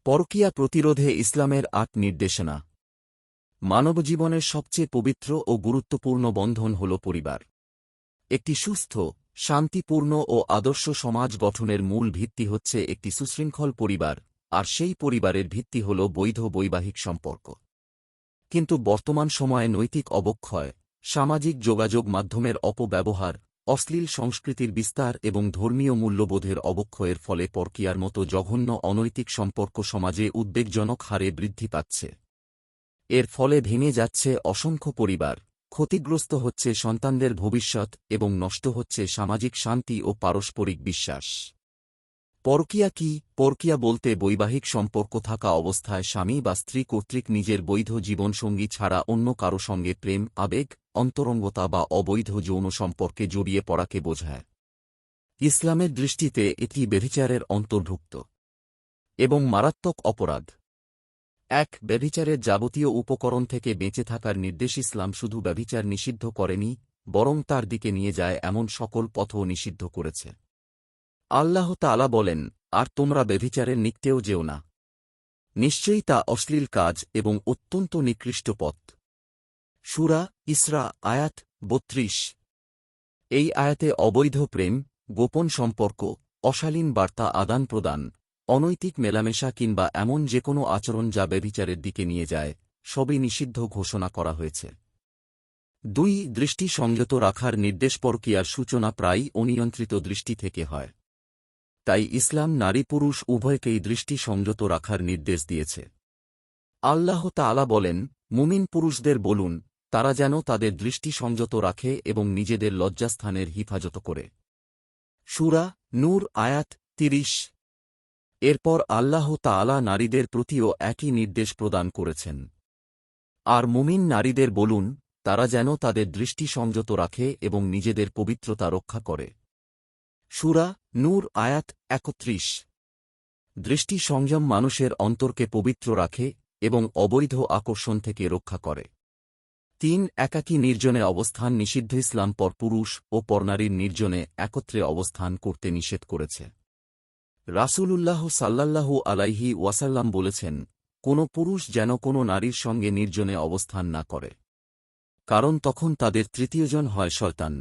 পরকীয়া প্রতিরোধে ইসলামের ৮ নির্দেশনা। মানবজীবনের সবচেয়ে পবিত্র ও গুরুত্বপূর্ণ বন্ধন হল পরিবার। একটি সুস্থ, শান্তিপূর্ণ ও আদর্শ সমাজ গঠনের মূল ভিত্তি হচ্ছে একটি সুশৃঙ্খল পরিবার, আর সেই পরিবারের ভিত্তি হল বৈধ বৈবাহিক সম্পর্ক। কিন্তু বর্তমান সময়ে নৈতিক অবক্ষয়, সামাজিক যোগাযোগ মাধ্যমের অপব্যবহার, অশ্লীল সংস্কৃতির বিস্তার এবং ধর্মীয় মূল্যবোধের অবক্ষয়ের ফলে পরকীয়ার মতো জঘন্য অনৈতিক সম্পর্ক সমাজে উদ্বেগজনক হারে বৃদ্ধি পাচ্ছে। এর ফলে ভেঙে যাচ্ছে অসংখ্য পরিবার, ক্ষতিগ্রস্ত হচ্ছে সন্তানদের ভবিষ্যৎ এবং নষ্ট হচ্ছে সামাজিক শান্তি ও পারস্পরিক বিশ্বাস। পরকীয়া কি? পরকীয়া বলতে বৈবাহিক সম্পর্ক থাকা অবস্থায় স্বামী বা স্ত্রী কর্তৃক নিজের বৈধ জীবনসঙ্গী ছাড়া অন্য কারো সঙ্গে প্রেম, আবেগ, অন্তরঙ্গতা বা অবৈধ যৌন সম্পর্কে জড়িয়ে পড়াকে বোঝায়। ইসলামের দৃষ্টিতে এটি ব্যভিচারের অন্তর্ভুক্ত এবং মারাত্মক অপরাধ। ১. ব্যভিচারের যাবতীয় উপকরণ থেকে বেঁচে থাকার নির্দেশ। ইসলাম শুধু ব্যভিচার নিষিদ্ধ করেনি, বরং তার দিকে নিয়ে যায় এমন সকল পথও নিষিদ্ধ করেছে। আল্লাহ তাআলা বলেন, আর তোমরা ব্যভিচারের নিকটেও যেও না। নিশ্চয়ই তা অশ্লীল কাজ এবং অত্যন্ত নিকৃষ্ট পথ। সূরা ইসরা আয়াত ৩২। এই আয়াতে অবৈধ প্রেম, গোপন সম্পর্ক, অশালীন বার্তা আদান প্রদান, অনৈতিক মেলামেশা কিংবা এমন যে কোনো আচরণ যা ব্যভিচারের দিকে নিয়ে যায়, সবই নিষিদ্ধ ঘোষণা করা হয়েছে। ২. দৃষ্টি সংযত রাখার নির্দেশ। পরকীয়ার সূচনা প্রায়ই অনিয়ন্ত্রিত দৃষ্টি থেকে হয়। তাই ইসলাম নারী পুরুষ উভয়কেই দৃষ্টি সংযত রাখার নির্দেশ দিয়েছে। আল্লাহ তাআলা বলেন, মুমিন পুরুষদের বলুন, তারা যেন তাদের দৃষ্টি সংযত রাখে এবং নিজেদের লজ্জাস্থানের হিফাজত করে। সূরা নূর আয়াত ৩০। এরপর আল্লাহ তাআলা নারীদের প্রতিও একই নির্দেশ প্রদান করেছেন। আর মুমিন নারীদের বলুন, তারা যেন তাদের দৃষ্টি সংযত রাখে এবং নিজেদের পবিত্রতা রক্ষা করে। সূরা নূর আয়াত ৩১। দৃষ্টি সংযম মানুষের অন্তরকে পবিত্র রাখে এবং অবৈধ আকর্ষণ থেকে রক্ষা করে। ৩. একাকী নির্জনে অবস্থান নিষিদ্ধ। ইসলাম পরপুরুষ ও পরনারীর নির্জনে একত্রে অবস্থান করতে নিষেধ করেছে। রাসূলুল্লাহ সাল্লাল্লাহু আলাইহি ওয়াসাল্লাম বলেছেন, কোনো পুরুষ যেন কোনো নারীর সঙ্গে নির্জনে অবস্থান না করে, কারণ তখন তাদের তৃতীয়জন হয় শয়তান।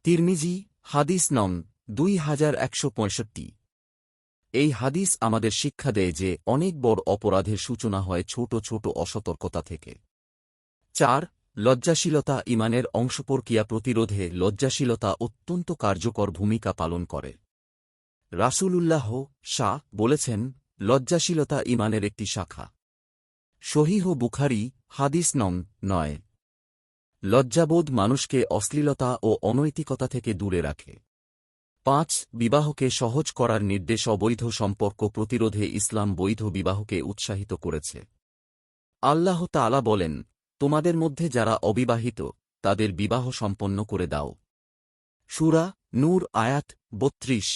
তিরমিজি হাদিস নং 2165। এই হাদিস আমাদের শিক্ষা দেয় যে অনেক বড় অপরাধের সূচনা হয় ছোট ছোট অসতর্কতা থেকে। ৪. লজ্জাশীলতা ঈমানের অংশ। পরকীয়া প্রতিরোধে লজ্জাশীলতা অত্যন্ত কার্যকর ভূমিকা পালন করে। রাসূলুল্লাহ বলেছেন, লজ্জাশীলতা ঈমানের একটি শাখা। সহিহ বুখারী হাদিস নং ৯। লজ্জাবোধ মানুষকে অশ্লীলতা ও অনৈতিকতা থেকে দূরে রাখে। ৫. বিবাহকে সহজ করার নির্দেশ। অবৈধ সম্পর্ক প্রতিরোধে ইসলাম বৈধ বিবাহকে উৎসাহিত করেছে। আল্লাহ তাআলা বলেন, তোমাদের মধ্যে যারা অবিবাহিত, তাদের বিবাহ সম্পন্ন করে দাও। সূরা নূর আয়াত ৩২।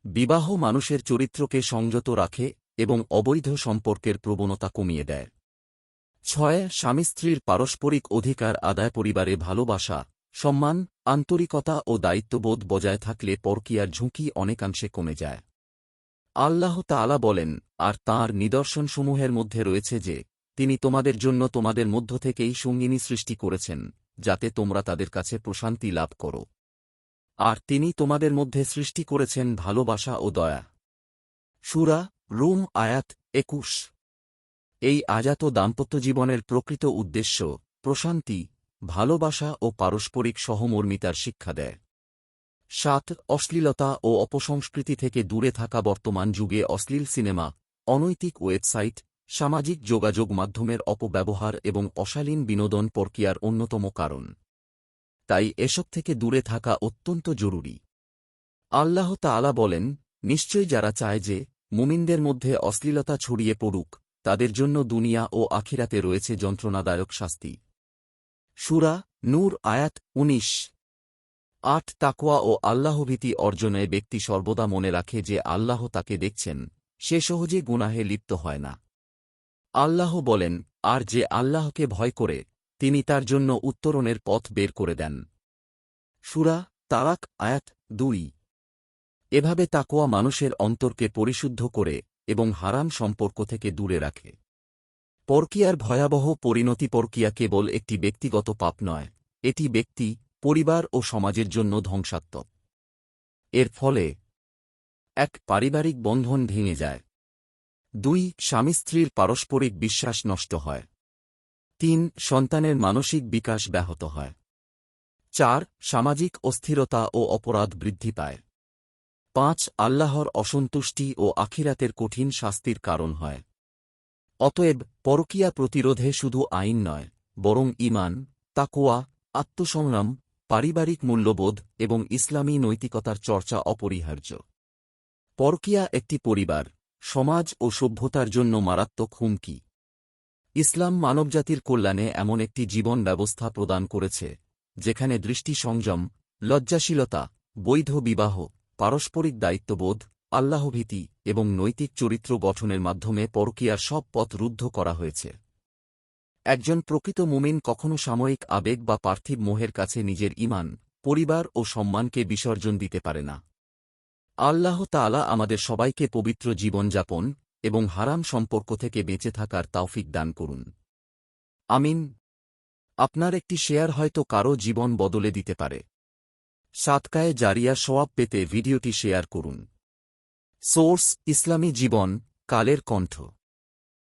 বিবাহ মানুষের চরিত্রকে সংযত রাখে এবং অবৈধ সম্পর্কের প্রবণতা কমিয়ে দেয়। ৬. স্বামী স্ত্রীর পারস্পরিক অধিকার আদায়। পরিবারে ভালোবাসা, সম্মান, আন্তরিকতা ও দায়িত্ববোধ বজায় থাকলে পরকীয়ার ঝুঁকি অনেকাংশে কমে যায়। আল্লাহ তাআলা বলেন, আর তাঁর নিদর্শনসমূহের মধ্যে রয়েছে যে, তিনি তোমাদের জন্য তোমাদের মধ্য থেকেই সঙ্গিনী সৃষ্টি করেছেন, যাতে তোমরা তাদের কাছে প্রশান্তি লাভ করো। আর তিনি তোমাদের মধ্যে সৃষ্টি করেছেন ভালোবাসা ও দয়া। সূরা রুম আয়াত ২১। এই আয়াত দাম্পত্য জীবনের প্রকৃত উদ্দেশ্য, প্রশান্তি, ভালোবাসা ও পারস্পরিক সহমর্মিতার শিক্ষা দেয়। ৭. অশ্লীলতা ও অপসংস্কৃতি থেকে দূরে থাকা। বর্তমান যুগে অশ্লীল সিনেমা, অনৈতিক ওয়েবসাইট, সামাজিক যোগাযোগ মাধ্যমের অপব্যবহার এবং অশালীন বিনোদন পরকীয়ার অন্যতম কারণ। তাই এসব থেকে দূরে থাকা অত্যন্ত জরুরি। আল্লাহ তাআলা বলেন, নিশ্চয়ই যারা চায় যে মুমিনদের মধ্যে অশ্লীলতা ছড়িয়ে পড়ুক, তাদের জন্য দুনিয়া ও আখিরাতে রয়েছে যন্ত্রণাদায়ক শাস্তি। সূরা নূর আয়াত ১৯। ৮. তাকওয়া ও আল্লাহভীতি অর্জনে ব্যক্তি সর্বদা মনে রাখে যে আল্লাহ তাকে দেখছেন, সে সহজে গুনাহে লিপ্ত হয় না। আল্লাহ বলেন, আর যে আল্লাহকে ভয় করে, তিনি তার জন্য উত্তরণের পথ বের করে দেন। সূরা তারাক আয়াত ২। এভাবে তাকওয়া মানুষের অন্তরকে পরিশুদ্ধ করে এবং হারাম সম্পর্ক থেকে দূরে রাখে। পরকীয়ার ভয়াবহ পরিণতি। পরকীয়া কেবল একটি ব্যক্তিগত পাপ নয়, এটি ব্যক্তি, পরিবার ও সমাজের জন্য ধ্বংসাত্মক। এর ফলে ১. পারিবারিক বন্ধন ভেঙে যায়। ২. স্বামী স্ত্রীর পারস্পরিক বিশ্বাস নষ্ট হয়। ৩. সন্তানের মানসিক বিকাশ ব্যাহত হয়। ৪. সামাজিক অস্থিরতা ও অপরাধ বৃদ্ধি পায়। ৫. আল্লাহর অসন্তুষ্টি ও আখিরাতের কঠিন শাস্তির কারণ হয়। অতএব পরকীয়া প্রতিরোধে শুধু আইন নয়, বরং ঈমান, তাকওয়া, আত্মসংযম, পারিবারিক মূল্যবোধ এবং ইসলামী নৈতিকতার চর্চা অপরিহার্য। পরকীয়া একটি পরিবার, সমাজ ও সভ্যতার জন্য মারাত্মক হুমকি। ইসলাম মানবজাতির কল্যাণে এমন একটি জীবন ব্যবস্থা প্রদান করেছে, যেখানে দৃষ্টি সংযম, লজ্জাশীলতা, বৈধ বিবাহ, পারস্পরিক দায়িত্ববোধ, আল্লাহভীতি এবং নৈতিক চরিত্র গঠনের মাধ্যমে পরকীয়ার সব পথ রুদ্ধ করা হয়েছে। একজন প্রকৃত মুমিন কখনও সাময়িক আবেগ বা পার্থিব মোহের কাছে নিজের ঈমান, পরিবার ও সম্মানকে বিসর্জন দিতে পারে না। আল্লাহ তাআলা আমাদের সবাইকে পবিত্র জীবনযাপন এবং হারাম সম্পর্ক থেকে বেঁচে থাকার তৌফিক দান করুন। আমিন। আপনার একটি শেয়ার হয়তো কারও জীবন বদলে দিতে পারে। সাদকায়ে জারিয়া সওয়াব পেতে ভিডিওটি শেয়ার করুন। সোর্স: ইসলামী জীবন, কালের কণ্ঠ।